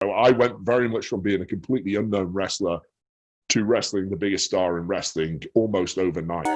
So I went very much from being a completely unknown wrestler to wrestling the biggest star in wrestling almost overnight.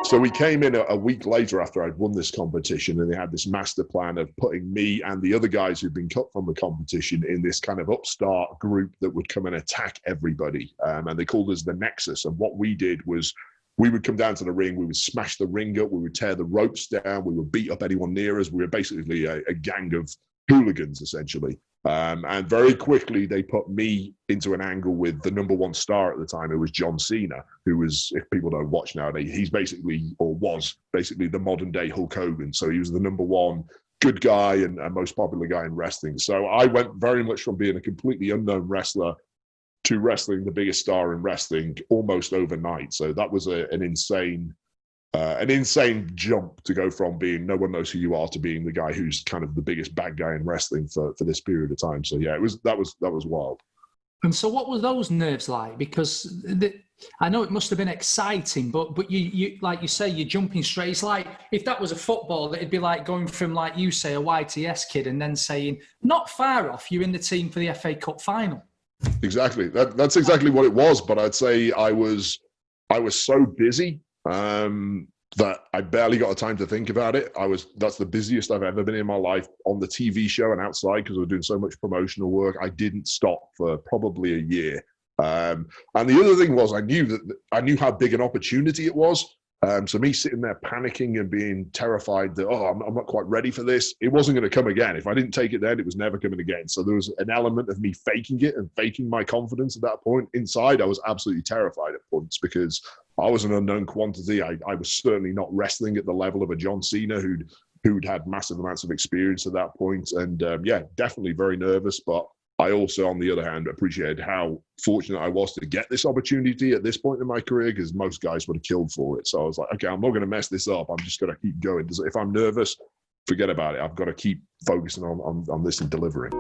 So we came in a week later after I'd won this competition, and they had this master plan of putting me and the other guys who'd been cut from the competition in this kind of upstart group that would come and attack everybody. And they called us the Nexus. And what we did was we would come down to the ring, we would smash the ring up, we would tear the ropes down, we would beat up anyone near us. We were basically a gang of hooligans, essentially. And very quickly, they put me into an angle with the #1 star at the time. It was John Cena, who was, if people don't watch nowadays, he's basically, or was basically, the modern day Hulk Hogan. So he was the #1 good guy and most popular guy in wrestling. So I went very much from being a completely unknown wrestler to wrestling the biggest star in wrestling almost overnight. So that was an insane jump to go from being no one knows who you are to being the guy who's kind of the biggest bad guy in wrestling for this period of time. So yeah, that was wild. And so what were those nerves like? Because I know it must have been exciting, but you like you say, you're jumping straight. It's like if that was a football, it'd be like going from, like you say, a YTS kid and then saying, not far off, you're in the team for the FA Cup final. Exactly. That's exactly what it was. But I'd say I was so busy that I barely got time to think about it. That's the busiest I've ever been in my life on the TV show and outside, because I was doing so much promotional work. I didn't stop for probably a year. And the other thing was I knew how big an opportunity it was. So me sitting there panicking and being terrified that, I'm not quite ready for this. It wasn't going to come again. If I didn't take it then, it was never coming again. So there was an element of me faking it and faking my confidence at that point. Inside, I was absolutely terrified at points because I was an unknown quantity. I was certainly not wrestling at the level of a John Cena who'd had massive amounts of experience at that point. And yeah, definitely very nervous, but I also, on the other hand, appreciated how fortunate I was to get this opportunity at this point in my career, because most guys would have killed for it. So I was like, okay, I'm not going to mess this up. I'm just going to keep going. If I'm nervous, forget about it. I've got to keep focusing on this and delivering.